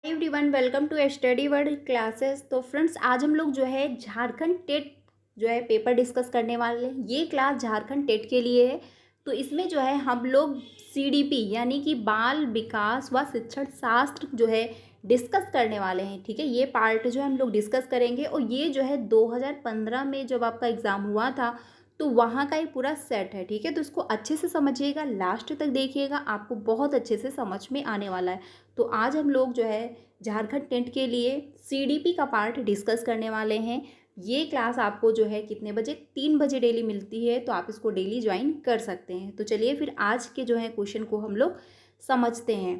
Everyone welcome to study world classes. तो friends, आज हम लोग जो है झारखंड टेट जो है पेपर डिस्कस करने वाले हैं। ये क्लास झारखंड टेट के लिए है। तो इसमें जो है हम लोग सीडीपी यानी कि बाल विकास व शिक्षण शास्त्र जो है डिस्कस करने वाले हैं। ठीक है, ये पार्ट जो है हम लोग डिस्कस करेंगे। और ये जो है 2015 में जब आपका एग्ज़ाम हुआ था तो वहाँ का ही पूरा सेट है। ठीक है, तो इसको अच्छे से समझिएगा, लास्ट तक देखिएगा, आपको बहुत अच्छे से समझ में आने वाला है। तो आज हम लोग जो है झारखंड टेट के लिए सीडीपी का पार्ट डिस्कस करने वाले हैं। ये क्लास आपको जो है कितने बजे, 3 बजे डेली मिलती है, तो आप इसको डेली ज्वाइन कर सकते हैं। तो चलिए फिर आज के जो है क्वेश्चन को हम लोग समझते हैं।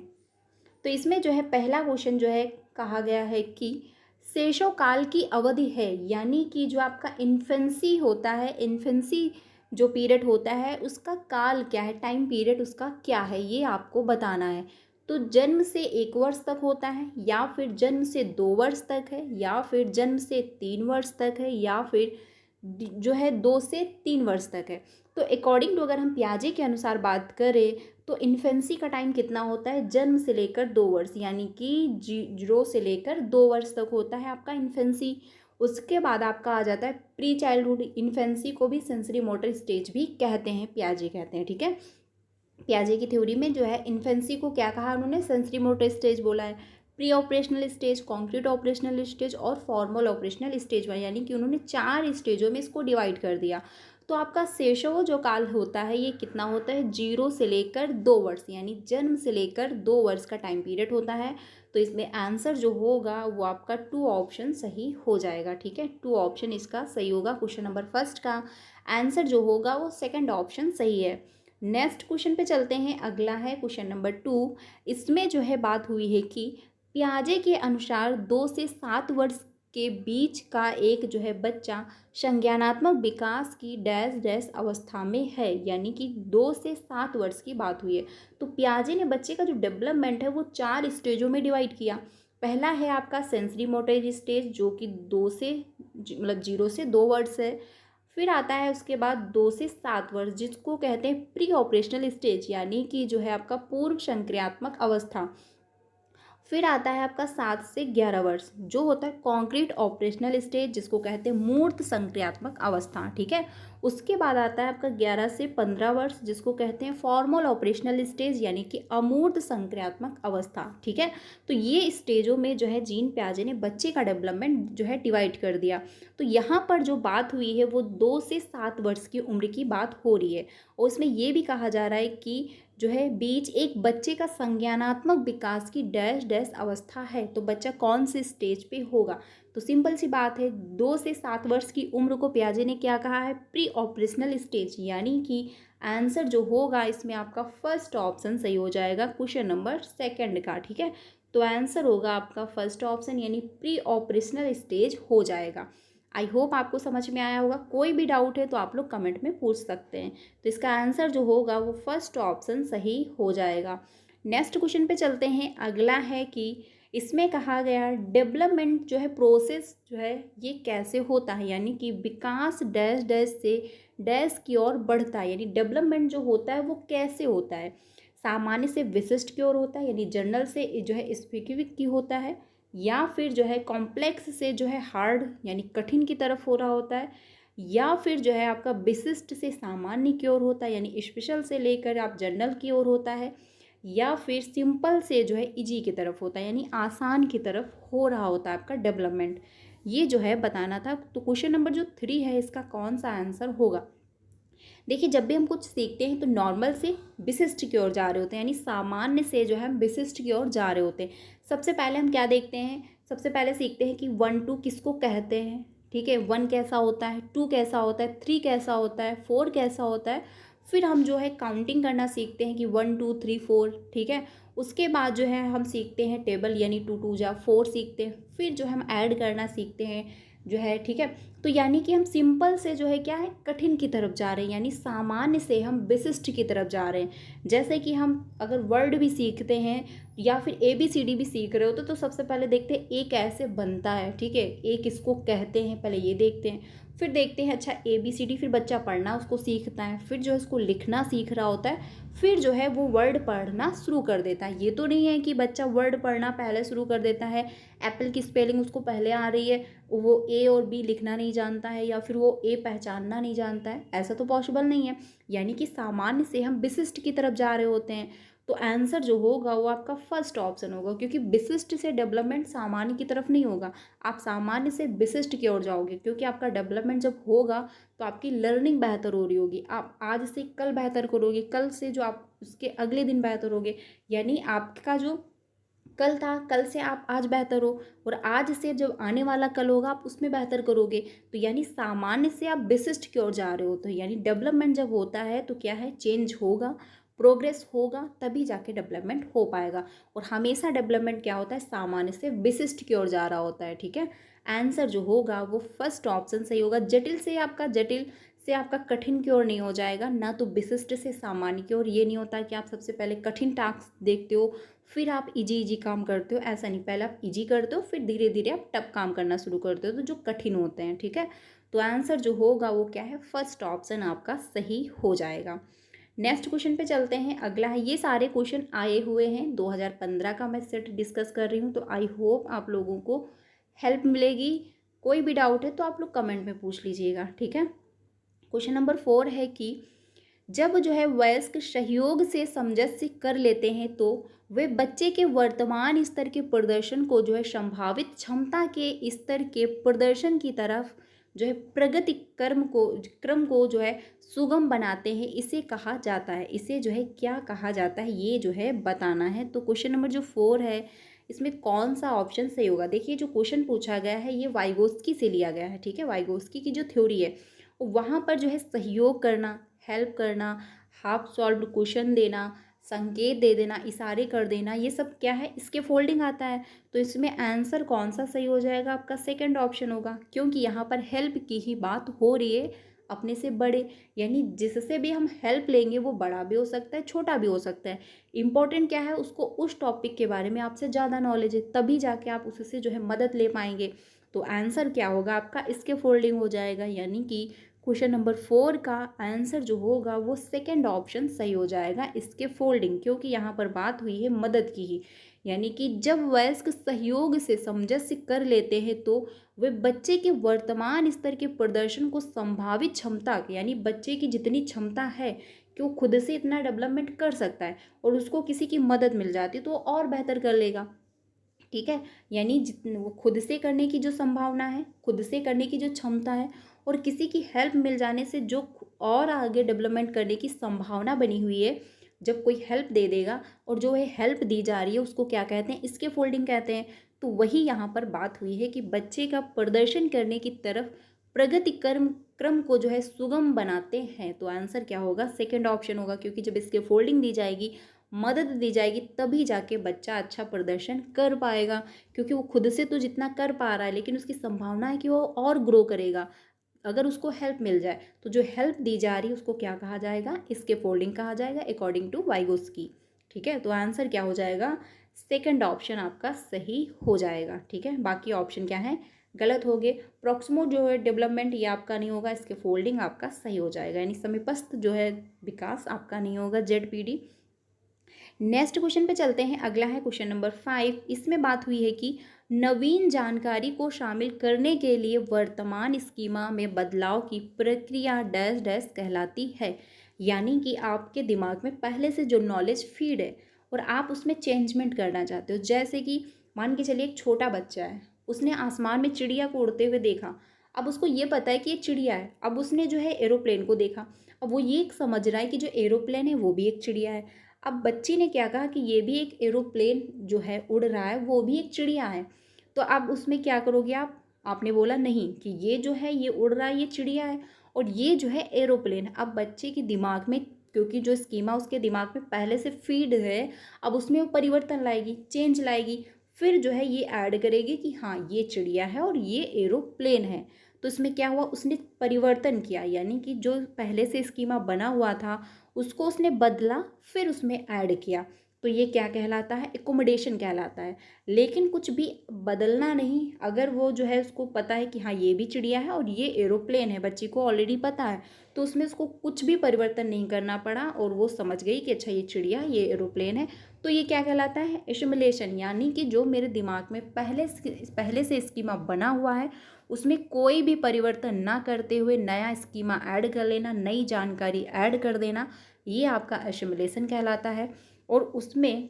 तो इसमें जो है पहला क्वेश्चन जो है कहा गया है कि सेशो काल की अवधि है, यानी कि जो आपका इन्फेंसी होता है, इन्फेंसी जो पीरियड होता है उसका काल क्या है, टाइम पीरियड उसका क्या है, ये आपको बताना है। तो जन्म से 1 वर्ष तक होता है, या फिर जन्म से 2 वर्ष तक है, या फिर जन्म से 3 वर्ष तक है, या फिर जो है 2 से 3 वर्ष तक है। तो अकॉर्डिंग टू अगर हम पियाजे के अनुसार बात करें तो इन्फेंसी का टाइम कितना होता है, जन्म से लेकर 2 वर्ष, यानी कि 0 से लेकर 2 वर्ष तक होता है आपका इन्फेंसी। उसके बाद आपका आ जाता है प्री चाइल्डहुड। इन्फेंसी को भी सेंसरी मोटर स्टेज भी कहते हैं, पियाजे कहते हैं। ठीक है, पियाजे की थ्योरी में जो है इन्फेंसी को क्या कहा उन्होंने, सेंसरी मोटर स्टेज बोला है। Pre operational stage, concrete operational stage और फॉर्मल ऑपरेशनल स्टेज, यानी कि उन्होंने 4 स्टेजों में इसको डिवाइड कर दिया। तो आपका शेषो जो काल होता है ये कितना होता है, 0 से लेकर 2 वर्ष, यानी जन्म से लेकर 2 वर्ष का टाइम पीरियड होता है। तो इसमें आंसर जो होगा वो आपका 2 ऑप्शन सही हो जाएगा। ठीक है, 2 ऑप्शन इसका सही होगा। क्वेश्चन नंबर फर्स्ट का आंसर जो होगा वो सेकंड ऑप्शन सही है। नेक्स्ट क्वेश्चन पे चलते हैं। अगला है क्वेश्चन नंबर 2। इसमें जो है बात हुई है कि पियाजे के अनुसार 2 से 7 वर्ष के बीच का एक जो है बच्चा संज्ञानात्मक विकास की डैश डैश अवस्था में है, यानी कि 2 से 7 वर्ष की बात हुई है। तो पियाजे ने बच्चे का जो डेवलपमेंट है वो 4 स्टेजों में डिवाइड किया। पहला है आपका सेंसरी मोटर स्टेज, जो कि 0 से 2 वर्ष है। फिर आता है उसके बाद 2 से 7 वर्ष, जिसको कहते हैं प्री ऑपरेशनल स्टेज, यानी कि जो है आपका पूर्व संक्रियात्मक अवस्था। फिर आता है आपका 7 से 11 वर्ष, जो होता है कॉन्क्रीट ऑपरेशनल स्टेज, जिसको कहते हैं मूर्त संक्रियात्मक अवस्था। ठीक है, उसके बाद आता है आपका 11 से 15 वर्ष, जिसको कहते हैं फॉर्मल ऑपरेशनल स्टेज, यानी कि अमूर्त संक्रियात्मक अवस्था। ठीक है, तो ये स्टेजों में जो है जीन पियाजे ने बच्चे का डेवलपमेंट जो है डिवाइड कर दिया। तो यहाँ पर जो बात हुई है वो 2 से 7 वर्ष की उम्र की बात हो रही है। और उसमें ये भी कहा जा रहा है कि जो है बीच एक बच्चे का संज्ञानात्मक विकास की डैश डैश अवस्था है, तो बच्चा कौन से स्टेज पे होगा। तो सिंपल सी बात है, 2 से 7 वर्ष की उम्र को पियाजे ने क्या कहा है, प्री ऑपरेशनल स्टेज, यानी कि आंसर जो होगा इसमें आपका फर्स्ट ऑप्शन सही हो जाएगा, क्वेश्चन नंबर सेकंड का। ठीक है, तो आंसर होगा आपका फर्स्ट ऑप्शन, यानी प्री ऑपरेशनल स्टेज हो जाएगा। आई होप आपको समझ में आया होगा। कोई भी डाउट है तो आप लोग कमेंट में पूछ सकते हैं। तो इसका आंसर जो होगा वो फर्स्ट ऑप्शन सही हो जाएगा। नेक्स्ट क्वेश्चन पे चलते हैं। अगला है कि इसमें कहा गया डेवलपमेंट जो है प्रोसेस जो है ये कैसे होता है, यानी कि विकास डैश डैश से डैश की ओर बढ़ता है, यानी डेवलपमेंट जो होता है वो कैसे होता है। सामान्य से विशिष्ट की ओर होता है, यानी जनरल से जो है स्पेसिफिक की होता है, या फिर जो है कॉम्प्लेक्स से जो है हार्ड यानी कठिन की तरफ हो रहा होता है, या फिर जो है आपका विशिष्ट से सामान्य की ओर होता है, यानी स्पेशल से लेकर आप जनरल की ओर होता है, या फिर सिंपल से जो है इजी की तरफ होता है, यानी आसान की तरफ हो रहा होता है आपका डेवलपमेंट। ये जो है बताना था। तो क्वेश्चन नंबर जो 3 है इसका कौन सा आंसर होगा। देखिए, जब भी हम कुछ सीखते हैं तो नॉर्मल से विशिष्ट की ओर जा रहे होते हैं, यानी सामान्य से जो है हम विशिष्ट की ओर जा रहे होते हैं। सबसे पहले हम क्या देखते हैं, सबसे पहले सीखते हैं कि 1 2 किसको कहते हैं। ठीक है, 1 कैसा होता है, 2 कैसा होता है, 3 कैसा होता है, 4 कैसा होता है। फिर हम जो है काउंटिंग करना सीखते हैं कि 1 2 3 4। ठीक है, उसके बाद जो है हम सीखते हैं टेबल, यानी 2 2 जा 4 सीखते हैं। फिर जो हम ऐड करना सीखते हैं जो है। ठीक है, तो यानी कि हम सिंपल से जो है क्या है कठिन की तरफ जा रहे हैं, यानी सामान्य से हम विशिष्ट की तरफ जा रहे हैं। जैसे कि हम अगर वर्ड भी सीखते हैं या फिर ABCD भी सीख रहे हो तो सबसे पहले देखते हैं ए कैसे बनता है। ठीक है, ए किसको कहते हैं पहले ये देखते हैं। फिर देखते हैं अच्छा ABCD, फिर बच्चा पढ़ना उसको सीखता है, फिर जो है उसको लिखना सीख रहा होता है, फिर जो है वो वर्ड पढ़ना शुरू कर देता है। ये तो नहीं है कि बच्चा वर्ड पढ़ना पहले शुरू कर देता है, एप्पल की स्पेलिंग उसको पहले आ रही है, वो A और B लिखना नहीं जानता है, या फिर वो A पहचानना नहीं जानता है, ऐसा तो पॉसिबल नहीं है। यानी कि सामान्य से हम विशिष्ट की तरफ जा रहे होते हैं। तो आंसर जो होगा वो आपका फर्स्ट ऑप्शन होगा, क्योंकि विशिष्ट से डेवलपमेंट सामान्य की तरफ नहीं होगा, आप सामान्य से विशिष्ट की ओर जाओगे, क्योंकि आपका डेवलपमेंट जब होगा तो आपकी लर्निंग बेहतर हो रही होगी, आप आज से कल बेहतर करोगे, कल से जो आप उसके अगले दिन बेहतर होगे, यानी आपका जो कल था, कल से आप आज बेहतर हो, और आज से जब आने वाला कल होगा आप उसमें बेहतर करोगे। तो यानी सामान्य से आप विशिष्ट की ओर जा रहे हो, तो यानी डेवलपमेंट जब होता है तो क्या है, चेंज होगा, प्रोग्रेस होगा, तभी जाके डेवलपमेंट हो पाएगा। और हमेशा डेवलपमेंट क्या होता है, सामान्य से विशिष्ट की ओर जा रहा होता है। ठीक है, आंसर जो होगा वो फर्स्ट ऑप्शन सही होगा। जटिल से आपका कठिन की ओर नहीं हो जाएगा, ना तो विशिष्ट से सामान्य की ओर। ये नहीं होता कि आप सबसे पहले कठिन टास्क देखते हो फिर आप इजी इजी काम करते हो, ऐसा नहीं, पहले आप इजी करते हो फिर धीरे धीरे आप टफ काम करना शुरू करते हो, तो जो कठिन होते हैं। ठीक है, तो आंसर जो होगा वो क्या है, फर्स्ट ऑप्शन आपका सही हो जाएगा। नेक्स्ट क्वेश्चन पे चलते हैं, अगला है, ये सारे क्वेश्चन आए हुए हैं 2015 का मैं सेट डिस्कस कर रही हूँ, तो आई होप आप लोगों को हेल्प मिलेगी। कोई भी डाउट है तो आप लोग कमेंट में पूछ लीजिएगा। ठीक है, क्वेश्चन नंबर 4 है कि जब जो है वयस्क सहयोग से सामंजस्य कर लेते हैं तो वे बच्चे के वर्तमान स्तर के प्रदर्शन को जो है संभावित क्षमता के स्तर के प्रदर्शन की तरफ जो है प्रगति क्रम को जो है सुगम बनाते हैं, इसे कहा जाता है, इसे जो है क्या कहा जाता है, ये जो है बताना है। तो क्वेश्चन नंबर जो 4 है इसमें कौन सा ऑप्शन सही होगा। देखिए जो क्वेश्चन पूछा गया है ये वाइगोस्की से लिया गया है। ठीक है, वाइगोस्की की जो थ्योरी है वहाँ पर जो है सहयोग करना, हेल्प करना, हाफ सॉल्व्ड क्वेश्चन देना, संकेत दे देना, इशारे कर देना, ये सब क्या है, इसके फोल्डिंग आता है। तो इसमें आंसर कौन सा सही हो जाएगा, आपका सेकंड ऑप्शन होगा, क्योंकि यहाँ पर हेल्प की ही बात हो रही है, अपने से बड़े, यानी जिससे भी हम हेल्प लेंगे वो बड़ा भी हो सकता है छोटा भी हो सकता है। इम्पोर्टेंट क्या है, उसको उस टॉपिक के बारे में आपसे ज़्यादा नॉलेज है, तभी जाके आप उससे जो है मदद ले पाएंगे। तो आंसर क्या होगा आपका, इसके फोल्डिंग हो जाएगा, यानी कि क्वेश्चन नंबर 4 का आंसर जो होगा वो सेकंड ऑप्शन सही हो जाएगा, इसके फोल्डिंग, क्योंकि यहाँ पर बात हुई है मदद की ही। यानी कि जब वयस्क सहयोग से सामंजस्य कर लेते हैं तो वे बच्चे के वर्तमान स्तर के प्रदर्शन को संभावित क्षमता के, यानी बच्चे की जितनी क्षमता है कि वो खुद से इतना डेवलपमेंट कर सकता है और उसको किसी की मदद मिल जाती है तो वो और बेहतर कर लेगा। ठीक है, यानी जितने वो खुद से करने की जो संभावना है, खुद से करने की जो क्षमता है, और किसी की हेल्प मिल जाने से जो और आगे डेवलपमेंट करने की संभावना बनी हुई है, जब कोई हेल्प दे देगा और जो है हेल्प दी जा रही है उसको क्या कहते हैं, इसके फोल्डिंग कहते हैं। तो वही यहाँ पर बात हुई है कि बच्चे का प्रदर्शन करने की तरफ प्रगति क्रम क्रम को जो है सुगम बनाते हैं। तो आंसर क्या होगा, सेकंड ऑप्शन होगा, क्योंकि जब इसके फोल्डिंग दी जाएगी, मदद दी जाएगी, तभी जाके बच्चा अच्छा प्रदर्शन कर पाएगा, क्योंकि वो खुद से तो जितना कर पा रहा है लेकिन उसकी संभावना है कि वो और ग्रो करेगा अगर उसको हेल्प मिल जाए। तो जो हेल्प दी जा रही है उसको क्या कहा जाएगा, इसके फोल्डिंग कहा जाएगा अकॉर्डिंग टू वाइगोस्की। ठीक है, तो आंसर क्या हो जाएगा, सेकंड ऑप्शन आपका सही हो जाएगा। ठीक है, बाकी ऑप्शन क्या है, गलत हो गए। प्रॉक्सिमो जो है डेवलपमेंट ये आपका नहीं होगा, इसके फोल्डिंग आपका सही हो जाएगा, यानी समीपस्थ जो है विकास आपका नहीं होगा, ZPD। नेक्स्ट क्वेश्चन पे चलते हैं, अगला है क्वेश्चन नंबर 5। इसमें बात हुई है कि नवीन जानकारी को शामिल करने के लिए वर्तमान स्कीमा में बदलाव की प्रक्रिया डैश डैश कहलाती है। यानी कि आपके दिमाग में पहले से जो नॉलेज फीड है और आप उसमें चेंजमेंट करना चाहते हो, जैसे कि मान के चलिए एक छोटा बच्चा है, उसने आसमान में चिड़िया को उड़ते हुए देखा, अब उसको ये पता है कि ये चिड़िया है, अब उसने जो है एरोप्लेन को देखा, अब वो ये समझ रहा है कि जो एरोप्लेन है वो भी एक चिड़िया है। अब बच्ची ने क्या कहा कि ये भी एक एरोप्लेन जो है उड़ रहा है, वो भी एक चिड़िया है। तो अब उसमें क्या करोगे आप, आपने बोला नहीं कि ये जो है ये उड़ रहा है, ये चिड़िया है, और ये जो है एरोप्लेन। अब बच्चे के दिमाग में, क्योंकि जो स्कीमा उसके दिमाग में पहले से फीड है, अब उसमें वो परिवर्तन लाएगी, चेंज लाएगी, फिर जो है ये ऐड करेगी कि हाँ ये चिड़िया है और ये एरोप्लेन है। तो इसमें क्या हुआ, उसने परिवर्तन किया, यानी कि जो पहले से स्कीमा बना हुआ था उसको उसने बदला, फिर उसमें ऐड किया। तो ये क्या कहलाता है, एकोमोडेशन कहलाता है। लेकिन कुछ भी बदलना नहीं, अगर वो जो है उसको पता है कि हाँ ये भी चिड़िया है और ये एरोप्लेन है, बच्ची को ऑलरेडी पता है, तो उसमें उसको कुछ भी परिवर्तन नहीं करना पड़ा और वो समझ गई कि अच्छा ये चिड़िया, ये एरोप्लेन है। तो ये क्या कहलाता है, एसिमुलेशन, यानी कि जो मेरे दिमाग में पहले से स्कीमा बना हुआ है उसमें कोई भी परिवर्तन ना करते हुए नया स्कीमा ऐड कर लेना, नई जानकारी ऐड कर देना, ये आपका एसिमुलेशन कहलाता है। और उसमें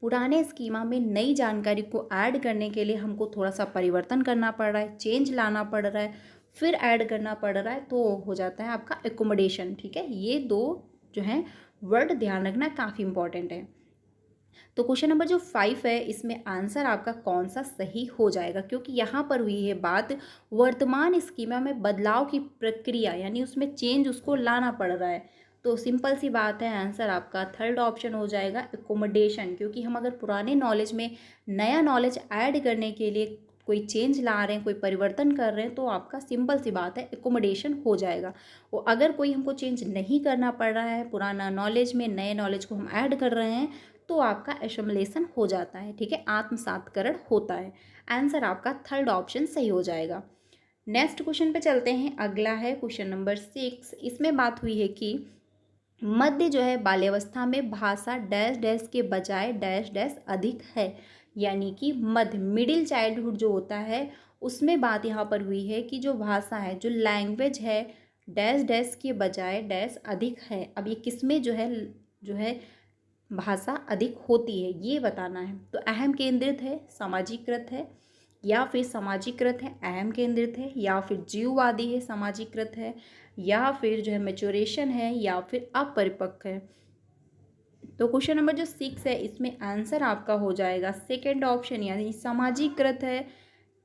पुराने स्कीमा में नई जानकारी को ऐड करने के लिए हमको थोड़ा सा परिवर्तन करना पड़ रहा है, चेंज लाना पड़ रहा है, फिर ऐड करना पड़ रहा है, तो हो जाता है आपका एकोमोडेशन। ठीक है, ये दो जो है वर्ड ध्यान रखना काफ़ी इंपॉर्टेंट है। तो क्वेश्चन नंबर जो 5 है, इसमें आंसर आपका कौन सा सही हो जाएगा, क्योंकि यहाँ पर हुई है बात वर्तमान स्कीमा में बदलाव की प्रक्रिया, यानी उसमें चेंज उसको लाना पड़ रहा है। तो सिंपल सी बात है, आंसर आपका थर्ड ऑप्शन हो जाएगा, एकोमोडेशन। क्योंकि हम अगर पुराने नॉलेज में नया नॉलेज ऐड करने के लिए कोई चेंज ला रहे हैं, कोई परिवर्तन कर रहे हैं, तो आपका सिंपल सी बात है एकोमोडेशन हो जाएगा। और अगर कोई हमको चेंज नहीं करना पड़ रहा है, पुराना नॉलेज में नए नॉलेज को हम ऐड कर रहे हैं, तो आपका एसिमुलेशन हो जाता है। ठीक है, आत्मसातकरण होता है। आंसर आपका थर्ड ऑप्शन सही हो जाएगा। नेक्स्ट क्वेश्चन पे चलते हैं, अगला है क्वेश्चन नंबर 6। इसमें बात हुई है कि मध्य जो है बाल्यावस्था में भाषा डैश डैश के बजाय डैश डैश अधिक है, यानी कि मध्य मिडिल चाइल्डहुड जो होता है उसमें बात यहाँ पर हुई है कि जो भाषा है, जो लैंग्वेज है, डैश डैश के बजाय डैश अधिक है। अब ये किसमें जो है भाषा अधिक होती है, ये बताना है। तो अहम केंद्रित है, सामाजिकृत है, या फिर सामाजिकृत है अहम केंद्रित है, या फिर जीववादी है, सामाजिकृत है, या फिर जो है मैच्योरेशन है, या फिर अपरिपक्व है। तो क्वेश्चन नंबर जो 6 है, इसमें आंसर आपका हो जाएगा सेकेंड ऑप्शन, यानी सामाजिकृत है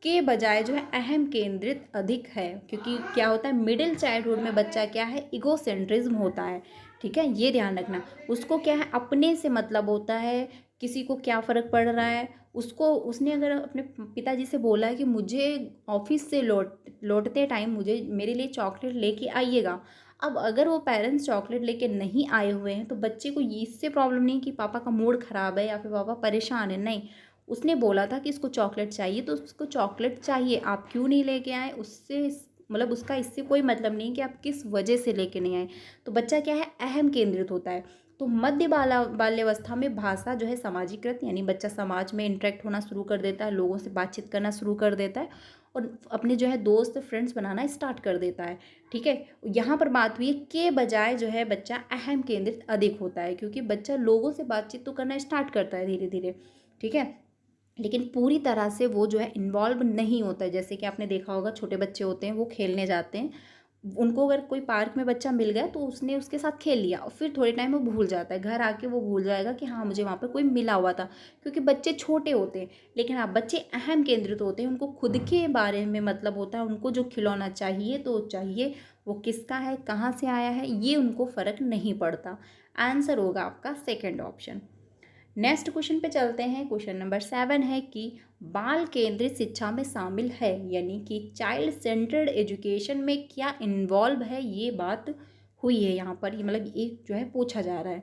के बजाय जो है अहम केंद्रित अधिक है। क्योंकि क्या होता है, मिडिल चाइल्डहुड में बच्चा क्या है, इगोसेंट्रिज्म होता है। ठीक है, ये ध्यान रखना। उसको क्या है, अपने से मतलब होता है, किसी को क्या फ़र्क पड़ रहा है उसको। उसने अगर अपने पिताजी से बोला है कि मुझे ऑफिस से लौटते टाइम मुझे मेरे लिए चॉकलेट लेके आइएगा, अब अगर वो पेरेंट्स चॉकलेट लेके नहीं आए हुए हैं तो बच्चे को ये इससे प्रॉब्लम नहीं कि पापा का मूड ख़राब है या फिर पापा परेशान है, नहीं। उसने बोला था कि इसको चॉकलेट चाहिए तो उसको चॉकलेट चाहिए, आप क्यों नहीं लेके आए, उससे मतलब उसका इससे कोई मतलब नहीं कि आप किस वजह से लेके नहीं आए। तो बच्चा क्या है, अहम केंद्रित होता है। तो मध्य बाल्यावस्था में भाषा जो है सामाजिकृत, यानी बच्चा समाज में इंटरेक्ट होना शुरू कर देता है, लोगों से बातचीत करना शुरू कर देता है और अपने जो है दोस्त फ्रेंड्स बनाना स्टार्ट कर देता है। ठीक है, यहाँ पर बात हुई है के बजाय जो है बच्चा अहम केंद्रित अधिक होता है, क्योंकि बच्चा लोगों से बातचीत तो करना स्टार्ट करता है धीरे धीरे। ठीक है, लेकिन पूरी तरह से वो जो है इन्वॉल्व नहीं होता है। जैसे कि आपने देखा होगा, छोटे बच्चे होते हैं वो खेलने जाते हैं, उनको अगर कोई पार्क में बच्चा मिल गया तो उसने उसके साथ खेल लिया और फिर थोड़े टाइम वो भूल जाता है, घर आके वो भूल जाएगा कि हाँ मुझे वहाँ पर कोई मिला हुआ था, क्योंकि बच्चे छोटे होते हैं। लेकिन हाँ, बच्चे अहम केंद्रित होते हैं, उनको खुद के बारे में मतलब होता है, उनको जो खिलौना चाहिए तो चाहिए, वो किसका है, कहाँ से आया है, ये उनको फ़र्क नहीं पड़ता। आंसर होगा आपका सेकेंड ऑप्शन। नेक्स्ट क्वेश्चन पे चलते हैं, क्वेश्चन नंबर 7 है कि बाल केंद्रित शिक्षा में शामिल है, यानी कि चाइल्ड सेंटर्ड एजुकेशन में क्या इन्वॉल्व है, ये बात हुई है यहाँ पर, ये मतलब ये जो है पूछा जा रहा है।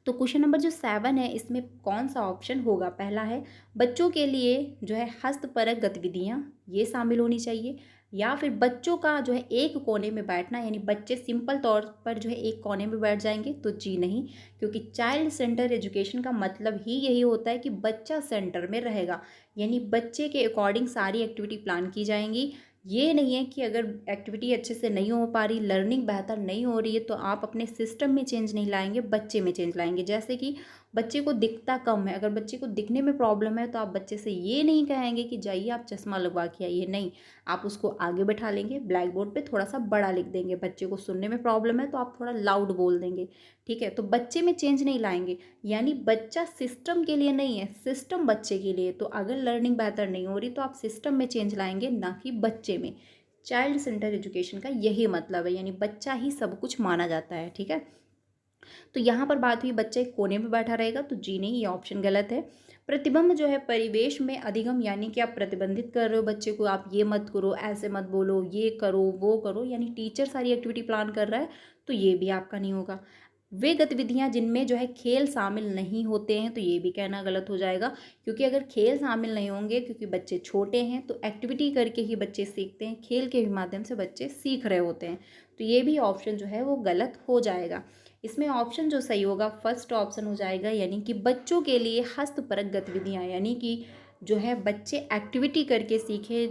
तो क्वेश्चन नंबर जो 7 है, इसमें कौन सा ऑप्शन होगा। पहला है बच्चों के लिए जो है हस्तपरक गतिविधियाँ, ये शामिल होनी चाहिए, या फिर बच्चों का जो है एक कोने में बैठना, यानी बच्चे सिंपल तौर पर जो है एक कोने में बैठ जाएंगे, तो जी नहीं। क्योंकि चाइल्ड सेंटर एजुकेशन का मतलब ही यही होता है कि बच्चा सेंटर में रहेगा, यानी बच्चे के अकॉर्डिंग सारी एक्टिविटी प्लान की जाएंगी। ये नहीं है कि अगर एक्टिविटी अच्छे से नहीं हो पा रही, लर्निंग बेहतर नहीं हो रही है, तो आप अपने सिस्टम में चेंज नहीं लाएंगे, बच्चे में चेंज लाएंगे। जैसे कि बच्चे को दिखता कम है, अगर बच्चे को दिखने में प्रॉब्लम है तो आप बच्चे से ये नहीं कहेंगे कि जाइए आप चश्मा लगवा के आइए, नहीं। आप उसको आगे बैठा लेंगे, ब्लैक बोर्ड पे थोड़ा सा बड़ा लिख देंगे। बच्चे को सुनने में प्रॉब्लम है तो आप थोड़ा लाउड बोल देंगे। ठीक है, तो बच्चे में चेंज नहीं लाएंगे, यानी बच्चा सिस्टम के लिए नहीं है, सिस्टम बच्चे के लिए। तो अगर लर्निंग बेहतर नहीं हो रही तो आप सिस्टम में चेंज लाएंगे, ना कि बच्चे में। चाइल्ड सेंटर एजुकेशन का यही मतलब है, यानी बच्चा ही सब कुछ माना जाता है। ठीक है, तो यहाँ पर बात हुई बच्चा एक कोने में बैठा रहेगा, तो जी नहीं, ये ऑप्शन गलत है। प्रतिबंध जो है परिवेश में अधिगम, यानी कि आप प्रतिबंधित कर रहे हो बच्चे को, आप ये मत करो, ऐसे मत बोलो, ये करो वो करो, यानी टीचर सारी एक्टिविटी प्लान कर रहा है, तो ये भी आपका नहीं होगा। वे गतिविधियाँ जिनमें जो है खेल शामिल नहीं होते हैं, तो ये भी कहना गलत हो जाएगा, क्योंकि अगर खेल शामिल नहीं होंगे, क्योंकि बच्चे छोटे हैं, तो एक्टिविटी करके ही बच्चे सीखते हैं, खेल के भी माध्यम से बच्चे सीख रहे होते हैं, तो ये भी ऑप्शन जो है वो गलत हो जाएगा। इसमें ऑप्शन जो सही होगा फर्स्ट ऑप्शन हो जाएगा, यानी कि बच्चों के लिए हस्तपरक गतिविधियाँ, यानी कि जो है बच्चे एक्टिविटी करके सीखे,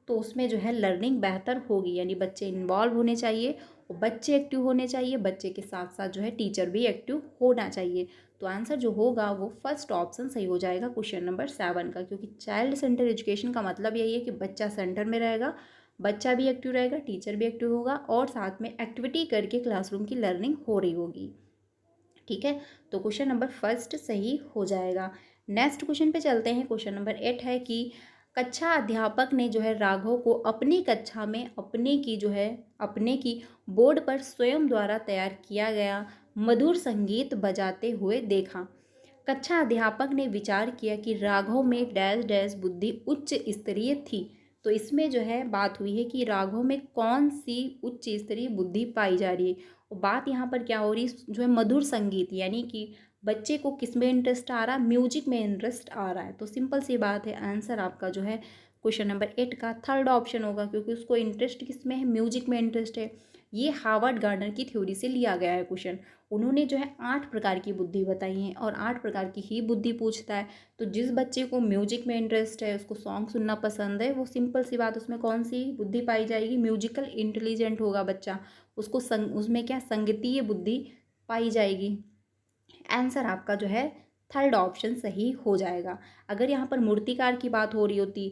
तो उसमें जो है लर्निंग बेहतर होगी, यानी बच्चे इन्वॉल्व होने चाहिए और बच्चे एक्टिव होने चाहिए, बच्चे के साथ साथ जो है टीचर भी एक्टिव होना चाहिए। तो आंसर जो होगा वो फर्स्ट ऑप्शन सही हो जाएगा क्वेश्चन नंबर 7 का, क्योंकि चाइल्ड सेंटर एजुकेशन का मतलब यही है कि बच्चा सेंटर में रहेगा, बच्चा भी एक्टिव रहेगा, टीचर भी एक्टिव होगा और साथ में एक्टिविटी करके क्लासरूम की लर्निंग हो रही होगी। ठीक है, तो क्वेश्चन नंबर फर्स्ट सही हो जाएगा। नेक्स्ट क्वेश्चन पे चलते हैं। क्वेश्चन नंबर 8 है कि कक्षा अध्यापक ने जो है राघव को अपनी कक्षा में अपने की बोर्ड पर स्वयं द्वारा तैयार किया गया मधुर संगीत बजाते हुए देखा। कक्षा अध्यापक ने विचार किया कि राघव में डैश डैश बुद्धि उच्च स्तरीय थी। तो इसमें जो है बात हुई है कि राघव में कौन सी उच्च स्तरीय बुद्धि पाई जा रही है, और बात यहाँ पर क्या हो रही है, जो है मधुर संगीत, यानी कि बच्चे को किस में इंटरेस्ट आ रहा है, म्यूजिक में इंटरेस्ट आ रहा है। तो सिंपल सी बात है, आंसर आपका जो है क्वेश्चन नंबर 8 का थर्ड ऑप्शन होगा, क्योंकि उसको इंटरेस्ट किस में है, म्यूजिक में इंटरेस्ट है। ये हार्वर्ड गार्डनर की थ्योरी से लिया गया है क्वेश्चन। उन्होंने जो है 8 प्रकार की बुद्धि बताई है और 8 प्रकार की ही बुद्धि पूछता है। तो जिस बच्चे को म्यूजिक में इंटरेस्ट है, उसको सॉन्ग सुनना पसंद है, वो सिंपल सी बात, उसमें कौन सी बुद्धि पाई जाएगी, म्यूजिकल इंटेलिजेंट होगा बच्चा, उसको उसमें क्या संगीतीय बुद्धि पाई जाएगी। आंसर आपका जो है थर्ड ऑप्शन सही हो जाएगा। अगर यहाँ पर मूर्तिकार की बात हो रही होती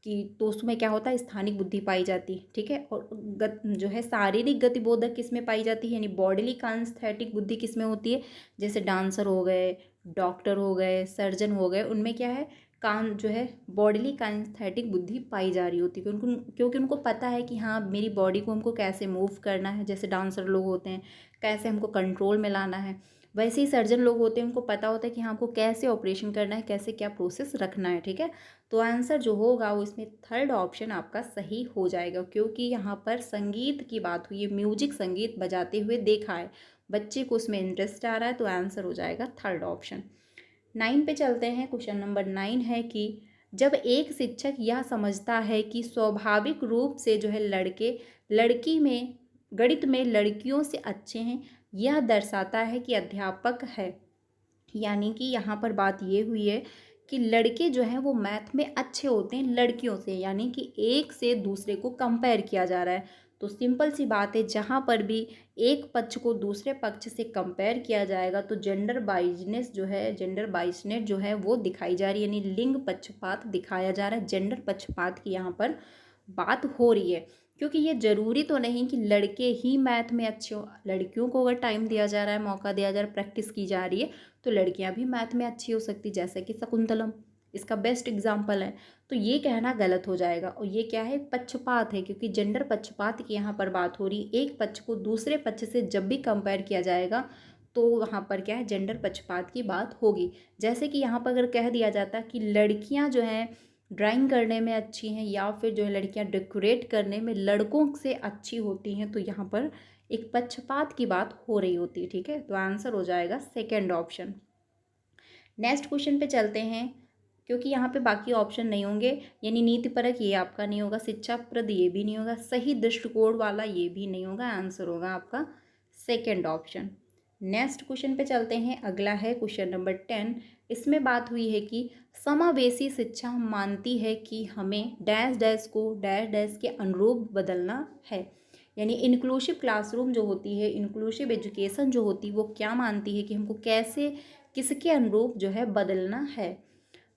कि तो उसमें क्या होता है, स्थानिक बुद्धि पाई जाती, ठीक है। और जो है शारीरिक गतिबोधक किस में पाई जाती है, यानी बॉडीली कांस्थेटिक बुद्धि किस में होती है, जैसे डांसर हो गए, डॉक्टर हो गए, सर्जन हो गए, उनमें क्या है, कान जो है बॉडीली कांस्थेटिक बुद्धि पाई जा रही होती है, क्योंकि उनको पता है कि हाँ मेरी बॉडी को हमको कैसे मूव करना है, जैसे डांसर लोग होते हैं कैसे हमको कंट्रोल में लाना है, वैसे ही सर्जन लोग होते हैं उनको पता होता है कि हाँ हमको कैसे ऑपरेशन करना है, कैसे क्या प्रोसेस रखना है। ठीक है, तो आंसर जो होगा वो इसमें थर्ड ऑप्शन आपका सही हो जाएगा, क्योंकि यहाँ पर संगीत की बात हुई है, म्यूजिक संगीत बजाते हुए देखा है, बच्चे को उसमें इंटरेस्ट आ रहा है, तो आंसर हो जाएगा थर्ड ऑप्शन। 9 पे चलते हैं। क्वेश्चन नंबर 9 है कि जब एक शिक्षक यह समझता है कि स्वाभाविक रूप से जो है लड़के लड़की में गणित में लड़कियों से अच्छे हैं, यह दर्शाता है कि अध्यापक है, यानी कि यहाँ पर बात ये हुई है कि लड़के जो हैं वो मैथ में अच्छे होते हैं लड़कियों से, यानी कि एक से दूसरे को कंपेयर किया जा रहा है। तो सिंपल सी बात है, जहाँ पर भी एक पक्ष को दूसरे पक्ष से कंपेयर किया जाएगा तो जेंडर बाइसनेस जो है वो दिखाई जा रही है, यानी लिंग पक्षपात दिखाया जा रहा है, जेंडर पक्षपात की यहाँ पर बात हो रही है। क्योंकि ये ज़रूरी तो नहीं कि लड़के ही मैथ में अच्छे हो, लड़कियों को अगर टाइम दिया जा रहा है, मौका दिया जा रहा है, प्रैक्टिस की जा रही है, तो लड़कियां भी मैथ में अच्छी हो सकती, जैसे कि शकुंतलम इसका बेस्ट एग्जाम्पल है। तो ये कहना गलत हो जाएगा, और ये क्या है, पक्षपात है, क्योंकि जेंडर पक्षपात की यहाँ पर बात हो रही है, एक पक्ष को दूसरे पक्ष से जब भी कंपेयर किया जाएगा तो वहाँ पर क्या है, जेंडर पक्षपात की बात होगी। जैसे कि यहाँ पर अगर कह दिया जाता कि लड़कियाँ जो हैं ड्राइंग करने में अच्छी हैं, या फिर जो है लड़कियाँ डेकोरेट करने में लड़कों से अच्छी होती हैं, तो यहाँ पर एक पक्षपात की बात हो रही होती है। ठीक है, तो आंसर हो जाएगा सेकेंड ऑप्शन। नेक्स्ट क्वेश्चन पे चलते हैं, क्योंकि यहाँ पे बाकी ऑप्शन नहीं होंगे, यानी नीतिपरक ये आपका नहीं होगा, शिक्षाप्रद ये भी नहीं होगा, सही दृष्टिकोण वाला ये भी नहीं होगा, आंसर होगा आपका सेकेंड ऑप्शन। नेक्स्ट क्वेश्चन पे चलते हैं, अगला है क्वेश्चन नंबर 10। इसमें बात हुई है कि समावेशी शिक्षा मानती है कि हमें डैश डैश को डैश डैश के अनुरूप बदलना है, यानी इंक्लूसिव क्लासरूम जो होती है, इंक्लूसिव एजुकेशन जो होती है, वो क्या मानती है कि हमको कैसे किसके अनुरूप जो है बदलना है।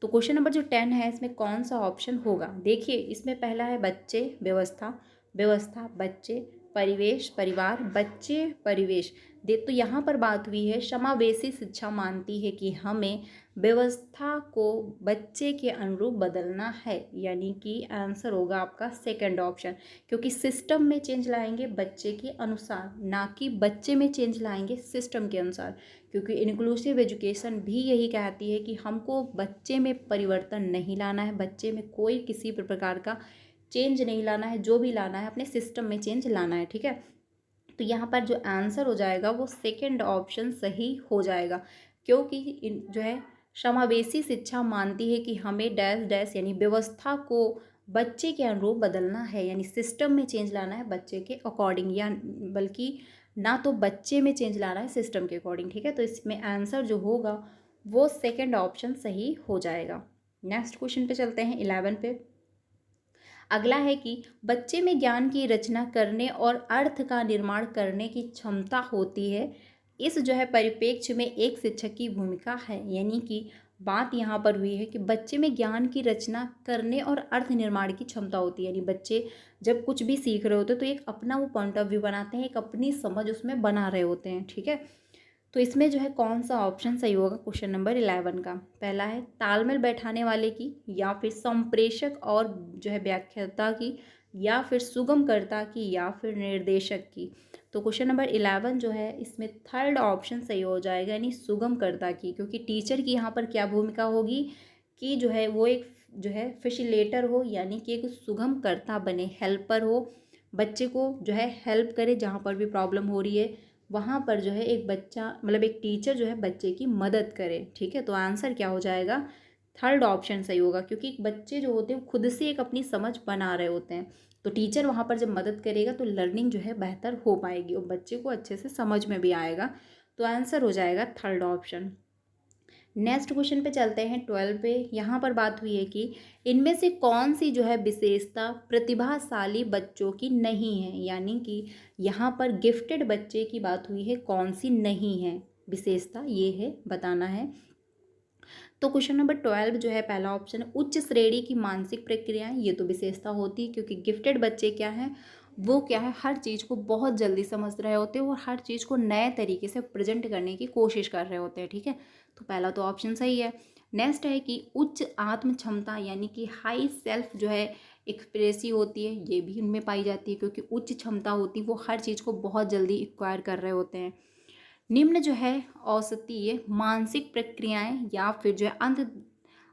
तो क्वेश्चन नंबर जो 10 है इसमें कौन सा ऑप्शन होगा, देखिए इसमें पहला है बच्चे व्यवस्था, व्यवस्था बच्चे, परिवेश परिवार, बच्चे परिवेश। दे तो यहाँ पर बात हुई है समावेशी शिक्षा मानती है कि हमें व्यवस्था को बच्चे के अनुरूप बदलना है, यानी कि आंसर होगा आपका सेकंड ऑप्शन, क्योंकि सिस्टम में चेंज लाएंगे बच्चे के अनुसार, ना कि बच्चे में चेंज लाएंगे सिस्टम के अनुसार। क्योंकि इंक्लूसिव एजुकेशन भी यही कहती है कि हमको बच्चे में परिवर्तन नहीं लाना है, बच्चे में कोई किसी प्रकार का चेंज नहीं लाना है, जो भी लाना है अपने सिस्टम में चेंज लाना है। ठीक है, तो यहाँ पर जो आंसर हो जाएगा वो सेकंड ऑप्शन सही हो जाएगा, क्योंकि जो है समावेशी शिक्षा मानती है कि हमें डैश डैश यानी व्यवस्था को बच्चे के अनुरूप बदलना है, यानी सिस्टम में चेंज लाना है बच्चे के अकॉर्डिंग, या बल्कि ना तो बच्चे में चेंज लाना है सिस्टम के अकॉर्डिंग। ठीक है, तो इसमें आंसर जो होगा वो सेकंड ऑप्शन सही हो जाएगा। नेक्स्ट क्वेश्चन पे चलते हैं 11 पे। अगला है कि बच्चे में ज्ञान की रचना करने और अर्थ का निर्माण करने की क्षमता होती है, इस जो है परिप्रेक्ष्य में एक शिक्षक की भूमिका है। यानी कि बात यहाँ पर हुई है कि बच्चे में ज्ञान की रचना करने और अर्थ निर्माण की क्षमता होती है, यानी बच्चे जब कुछ भी सीख रहे होते हैं तो एक अपना वो पॉइंट ऑफ व्यू बनाते हैं, एक अपनी समझ उसमें बना रहे होते हैं। ठीक है, तो इसमें जो है कौन सा ऑप्शन सही होगा क्वेश्चन नंबर 11 का। पहला है तालमेल बैठाने वाले की, या फिर संप्रेषक और जो है व्याख्याता की, या फिर सुगमकर्ता की, या फिर निर्देशक की। तो क्वेश्चन नंबर 11 जो है इसमें थर्ड ऑप्शन सही हो जाएगा, यानी सुगमकर्ता की, क्योंकि टीचर की यहाँ पर क्या भूमिका होगी कि जो है वो एक जो है फैसिलिटेटर हो, यानी कि एक सुगमकर्ता बने, हेल्पर हो, बच्चे को जो है हेल्प करे जहाँ पर भी प्रॉब्लम हो रही है वहाँ पर जो है एक बच्चा मतलब एक टीचर जो है बच्चे की मदद करे। ठीक है, तो आंसर क्या हो जाएगा, थर्ड ऑप्शन सही होगा, क्योंकि बच्चे जो होते हैं वो खुद से एक अपनी समझ बना रहे होते हैं, तो टीचर वहाँ पर जब मदद करेगा तो लर्निंग जो है बेहतर हो पाएगी और बच्चे को अच्छे से समझ में भी आएगा। तो आंसर हो जाएगा थर्ड ऑप्शन। नेक्स्ट क्वेश्चन पे चलते हैं 12 पे। यहाँ पर बात हुई है कि इनमें से कौन सी जो है विशेषता प्रतिभाशाली बच्चों की नहीं है, यानी कि यहाँ पर गिफ्टेड बच्चे की बात हुई है, कौन सी नहीं है विशेषता ये है बताना है। तो क्वेश्चन नंबर 12 जो है पहला ऑप्शन है उच्च श्रेणी की मानसिक प्रक्रियाएं, ये तो विशेषता होती है, क्योंकि गिफ्टेड बच्चे क्या है वो क्या है हर चीज़ को बहुत जल्दी समझ रहे होते हैं और हर चीज़ को नए तरीके से प्रेजेंट करने की कोशिश कर रहे होते हैं। ठीक है, तो पहला तो ऑप्शन सही है। नेक्स्ट है कि उच्च आत्म क्षमता, यानी कि हाई सेल्फ जो है एक्सप्रेसिव होती है, ये भी उनमें पाई जाती है, क्योंकि उच्च क्षमता होती है वो हर चीज़ को बहुत जल्दी एक्वायर कर रहे होते हैं। निम्न जो है औसतीय मानसिक प्रक्रियाएं, या फिर जो है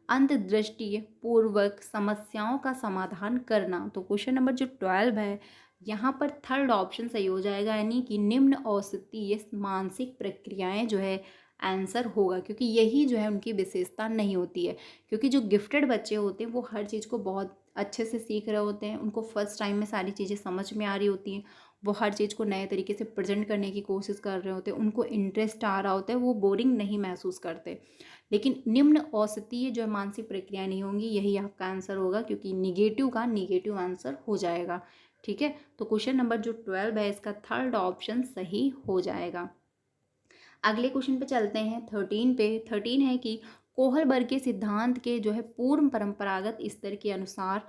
अंतर्दृष्टि पूर्वक समस्याओं का समाधान करना। तो क्वेश्चन नंबर जो 12 है यहाँ पर थर्ड ऑप्शन सही हो जाएगा, यानी कि निम्न औसतीय मानसिक प्रक्रियाएं जो है आंसर होगा, क्योंकि यही जो है उनकी विशेषता नहीं होती है। क्योंकि जो गिफ्टेड बच्चे होते हैं वो हर चीज़ को बहुत अच्छे से सीख रहे होते हैं, उनको फर्स्ट टाइम में सारी चीज़ें समझ में आ रही होती हैं, वो हर चीज़ को नए तरीके से प्रेजेंट करने की कोशिश कर रहे होते हैं, उनको इंटरेस्ट आ रहा होता है, वो बोरिंग नहीं महसूस करते। लेकिन निम्न औसतीय जो है मानसिक प्रक्रिया नहीं होंगी, यही आपका आंसर होगा, क्योंकि निगेटिव का निगेटिव आंसर हो जाएगा। ठीक है, तो क्वेश्चन नंबर जो 12 है इसका थर्ड ऑप्शन सही हो जाएगा। अगले क्वेश्चन पे चलते हैं 13 पे। 13 है कि कोहलबर्ग के सिद्धांत के जो है पूर्व परंपरागत स्तर के अनुसार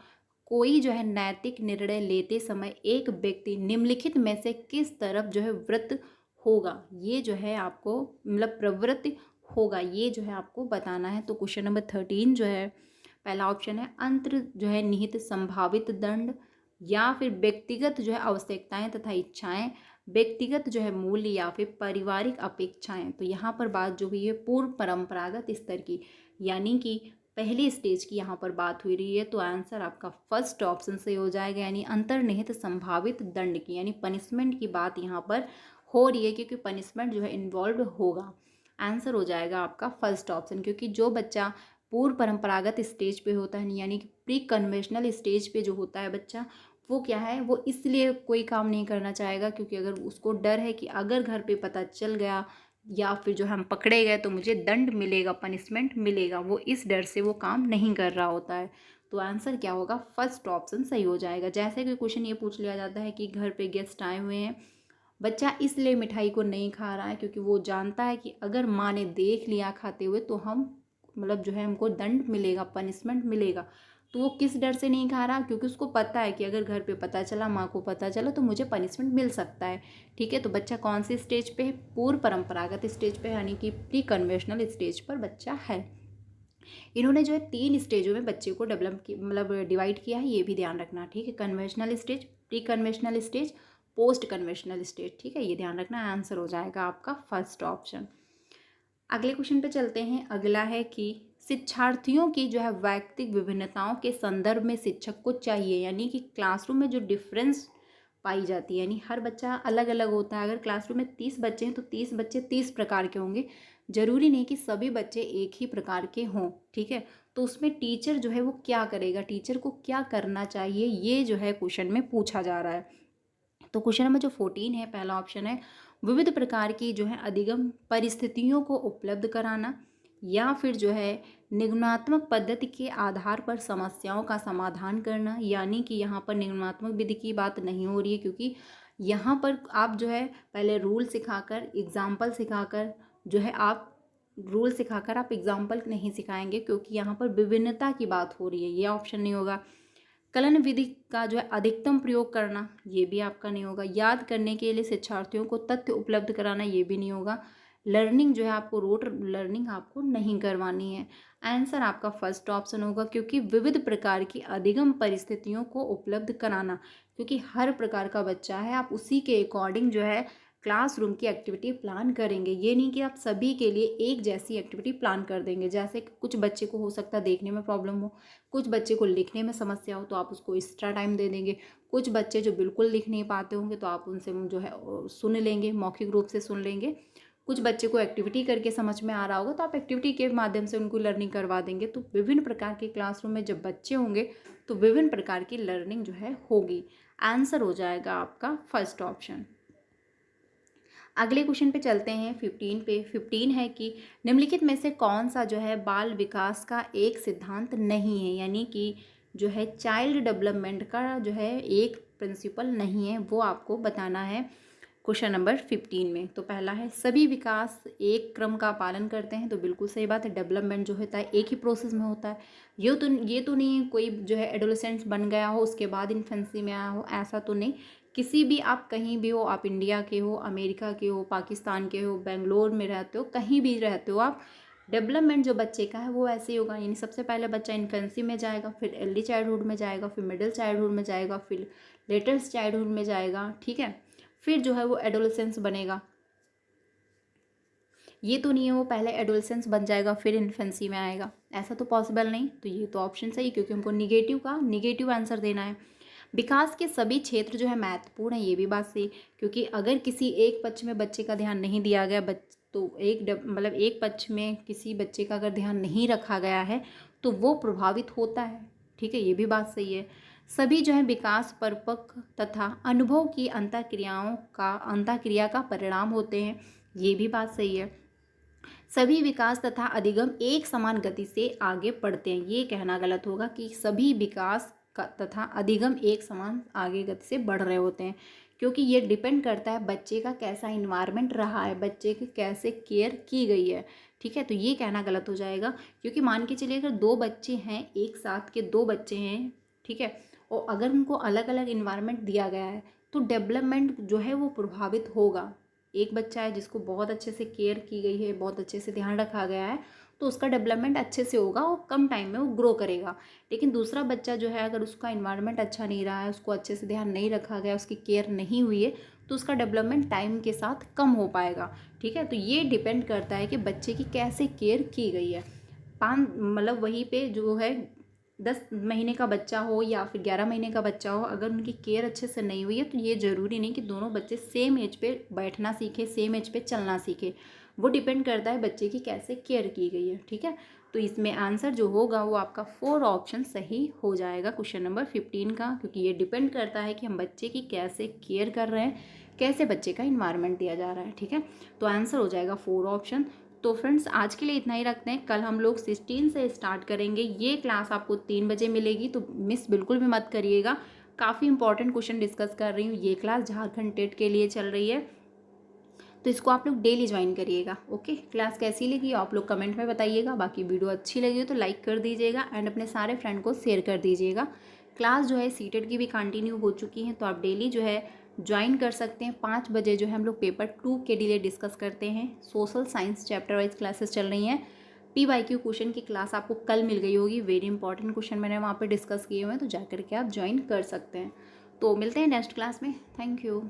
कोई जो है नैतिक निर्णय लेते समय एक व्यक्ति निम्नलिखित में से किस तरफ जो है वृत्त होगा, ये जो है आपको मतलब प्रवृत्ति होगा, ये जो है आपको बताना है। तो क्वेश्चन नंबर 13 जो है पहला ऑप्शन है अंतर जो है निहित संभावित दंड, या फिर व्यक्तिगत जो है आवश्यकताएं तथा इच्छाएं, व्यक्तिगत जो है मूल्य, या फिर पारिवारिक अपेक्षाएं। तो यहाँ पर बात जो हुई है पूर्व परंपरागत स्तर की, यानी कि पहली स्टेज की यहाँ पर बात हुई रही है, तो आंसर आपका फर्स्ट ऑप्शन से हो जाएगा, यानी अंतर्निहित संभावित दंड की, यानी पनिशमेंट की बात यहाँ पर हो रही है, क्योंकि पनिशमेंट जो है इन्वॉल्व होगा। आंसर हो जाएगा आपका फर्स्ट ऑप्शन, क्योंकि जो बच्चा पूर्व परंपरागत स्टेज पे होता है, यानी कि प्री कन्वेंशनल स्टेज पे जो होता है बच्चा, वो क्या है वो इसलिए कोई काम नहीं करना चाहेगा, क्योंकि अगर उसको डर है कि अगर घर पे पता चल गया या फिर जो हम पकड़े गए तो मुझे दंड मिलेगा, पनिशमेंट मिलेगा, वो इस डर से वो काम नहीं कर रहा होता है। तो आंसर क्या होगा, फर्स्ट ऑप्शन सही हो जाएगा। जैसे कि क्वेश्चन ये पूछ लिया जाता है कि घर पे गेस्ट आए हुए हैं, बच्चा इसलिए मिठाई को नहीं खा रहा है क्योंकि वो जानता है कि अगर माँ ने देख लिया खाते हुए तो हम मतलब जो है हमको दंड मिलेगा, पनिशमेंट मिलेगा। तो वो किस डर से नहीं खा रहा, क्योंकि उसको पता है कि अगर घर पे पता चला, माँ को पता चला तो मुझे पनिशमेंट मिल सकता है। ठीक है, तो बच्चा कौन सी स्टेज पे है, पूर्व परंपरागत स्टेज पे, यानी कि प्री कन्वेंशनल स्टेज पर बच्चा है। इन्होंने जो है 3 स्टेजों में बच्चे को डेवलप की मतलब डिवाइड किया है, ये भी ध्यान रखना। ठीक है, conventional stage, pre conventional stage, post conventional stage. ठीक है, ये ध्यान रखना, आंसर हो जाएगा आपका फर्स्ट ऑप्शन। अगले क्वेश्चन पे चलते हैं। अगला है कि शिक्षार्थियों की जो है वैयक्तिक विभिन्नताओं के संदर्भ में शिक्षक को चाहिए, यानी कि क्लासरूम में जो डिफरेंस पाई जाती है, यानी हर बच्चा अलग अलग होता है। अगर क्लासरूम में 30 बच्चे हैं तो 30 बच्चे 30 प्रकार के होंगे, ज़रूरी नहीं कि सभी बच्चे एक ही प्रकार के हों, ठीक है। तो उसमें टीचर जो है वो क्या करेगा, टीचर को क्या करना चाहिए, ये जो है क्वेश्चन में पूछा जा रहा है। तो क्वेश्चन नंबर जो 14 है, पहला ऑप्शन है विविध प्रकार की जो है अधिगम परिस्थितियों को उपलब्ध कराना, या फिर जो है निगमनात्मक पद्धति के आधार पर समस्याओं का समाधान करना। यानी कि यहाँ पर निगमनात्मक विधि की बात नहीं हो रही है, क्योंकि यहाँ पर आप जो है पहले रूल सिखाकर एग्जाम्पल सिखाकर जो है आप रूल सिखाकर आप एग्जाम्पल नहीं सिखाएंगे, क्योंकि यहाँ पर विभिन्नता की बात हो रही है, ये ऑप्शन नहीं होगा। कलन विधि का जो है अधिकतम प्रयोग करना, ये भी आपका नहीं होगा। याद करने के लिए शिक्षार्थियों को तथ्य उपलब्ध कराना, ये भी नहीं होगा। लर्निंग जो है आपको रोट लर्निंग आपको नहीं करवानी है। आंसर आपका फर्स्ट ऑप्शन होगा, क्योंकि विविध प्रकार की अधिगम परिस्थितियों को उपलब्ध कराना, क्योंकि हर प्रकार का बच्चा है, आप उसी के अकॉर्डिंग जो है क्लासरूम की एक्टिविटी प्लान करेंगे। ये नहीं कि आप सभी के लिए एक जैसी एक्टिविटी प्लान कर देंगे। जैसे कुछ बच्चे को हो सकता है देखने में प्रॉब्लम हो, कुछ बच्चे को लिखने में समस्या हो, तो आप उसको एक्स्ट्रा टाइम दे देंगे। कुछ बच्चे जो बिल्कुल लिख नहीं पाते होंगे तो आप उनसे जो है सुन लेंगे, मौखिक रूप से सुन लेंगे। कुछ बच्चे को एक्टिविटी करके समझ में आ रहा होगा तो आप एक्टिविटी के माध्यम से उनको लर्निंग करवा देंगे। तो विभिन्न प्रकार के क्लासरूम में जब बच्चे होंगे तो विभिन्न प्रकार की लर्निंग जो है होगी। आंसर हो जाएगा आपका फर्स्ट ऑप्शन। अगले क्वेश्चन पे चलते हैं 15 पे। 15 है कि निम्नलिखित में से कौन सा जो है बाल विकास का एक सिद्धांत नहीं है, यानी कि जो है चाइल्ड डेवलपमेंट का जो है एक प्रिंसिपल नहीं है, वो आपको बताना है क्वेश्चन नंबर 15 में। तो पहला है सभी विकास एक क्रम का पालन करते हैं, तो बिल्कुल सही बात है। डेवलपमेंट जो होता है एक ही प्रोसेस में होता है। ये तो नहीं है कोई जो है एडोलेसेंस बन गया हो उसके बाद इन्फेंसी में आया हो, ऐसा तो नहीं। किसी भी आप कहीं भी हो, आप इंडिया के हो, अमेरिका के हो, पाकिस्तान के हो, बेंगलोर में रहते हो, कहीं भी रहते हो आप, डेवलपमेंट जो बच्चे का है वो ऐसे ही होगा। यानी सबसे पहले बच्चा इन्फेंसी में जाएगा, फिर अर्ली चाइल्डहुड में जाएगा, फिर मिडिल चाइल्डहुड में जाएगा, फिर लेटेस्ट चाइल्डहुड में जाएगा, ठीक है। फिर जो है वो एडोलेसेंस बनेगा। ये तो नहीं है वो पहले एडोलेसेंस बन जाएगा फिर इन्फेंसी में आएगा, ऐसा तो पॉसिबल नहीं। तो ये तो ऑप्शन सही, क्योंकि हमको निगेटिव आंसर देना है। विकास के सभी क्षेत्र जो है महत्वपूर्ण है, ये भी बात सही, क्योंकि अगर किसी एक पक्ष में बच्चे का ध्यान नहीं दिया गया तो एक पक्ष में किसी बच्चे का अगर ध्यान नहीं रखा गया है तो वो प्रभावित होता है, ठीक है, ये भी बात सही है। सभी जो है विकास परिपक्व तथा अनुभव की अंतःक्रिया का परिणाम होते हैं, ये भी बात सही है। सभी विकास तथा अधिगम एक समान गति से आगे बढ़ते हैं, ये कहना गलत होगा कि सभी विकास तथा अधिगम एक समान आगे गति से बढ़ रहे होते हैं, क्योंकि ये डिपेंड करता है बच्चे का कैसा इन्वायरमेंट रहा है, बच्चे की कैसे केयर की गई है, ठीक है। तो ये कहना गलत हो जाएगा, क्योंकि मान के चलिए अगर दो बच्चे हैं, एक साथ के दो बच्चे हैं, ठीक है, और अगर उनको अलग अलग इन्वायरमेंट दिया गया है तो डेवलपमेंट जो है वो प्रभावित होगा। एक बच्चा है जिसको बहुत अच्छे से केयर की गई है, बहुत अच्छे से ध्यान रखा गया है, तो उसका डेवलपमेंट अच्छे से होगा और कम टाइम में वो ग्रो करेगा। लेकिन दूसरा बच्चा जो है अगर उसका इन्वायरमेंट अच्छा नहीं रहा है, उसको अच्छे से ध्यान नहीं रखा गया, उसकी केयर नहीं हुई है, तो उसका डेवलपमेंट टाइम के साथ कम हो पाएगा, ठीक है। तो ये डिपेंड करता है कि बच्चे की कैसे केयर की गई है। वहीं पे जो है 10 महीने का बच्चा हो या फिर 11 महीने का बच्चा हो, अगर उनकी केयर अच्छे से नहीं हुई है तो ये ज़रूरी नहीं कि दोनों बच्चे सेम एज पे बैठना सीखे, सेम एज पे चलना सीखे। वो डिपेंड करता है बच्चे की कैसे केयर की गई है, ठीक है। तो इसमें आंसर जो होगा वो आपका 4 ऑप्शन सही हो जाएगा क्वेश्चन नंबर 15 का, क्योंकि ये डिपेंड करता है कि हम बच्चे की कैसे केयर कर रहे हैं, कैसे बच्चे का इन्वायरमेंट दिया जा रहा है, ठीक है। तो आंसर हो जाएगा 4 ऑप्शन। तो फ्रेंड्स आज के लिए इतना ही रखते हैं, कल हम लोग 16 से स्टार्ट करेंगे। ये क्लास आपको 3 बजे मिलेगी, तो मिस बिल्कुल भी मत करिएगा। काफ़ी इंपॉर्टेंट क्वेश्चन डिस्कस कर रही हूँ, ये क्लास झारखंड टेट के लिए चल रही है, तो इसको आप लोग डेली ज्वाइन करिएगा। ओके, क्लास कैसी लगी आप लोग कमेंट में बताइएगा। बाकी वीडियो अच्छी लगी हो तो लाइक कर दीजिएगा एंड अपने सारे फ्रेंड को शेयर कर दीजिएगा। क्लास जो है सीटेट की भी कंटिन्यू हो चुकी है, तो आप डेली जो है ज्वाइन कर सकते हैं। 5 बजे जो है हम लोग पेपर 2 के लिए डिस्कस करते हैं। Social science chapter wise classes चल रही हैं। PYQ क्वेश्चन की क्लास आपको कल मिल गई होगी, वेरी इंपॉर्टेंट क्वेश्चन मैंने वहाँ पे डिस्कस किए हुए हैं, तो जाकर के आप ज्वाइन कर सकते हैं। तो मिलते हैं नेक्स्ट क्लास में। Thank you.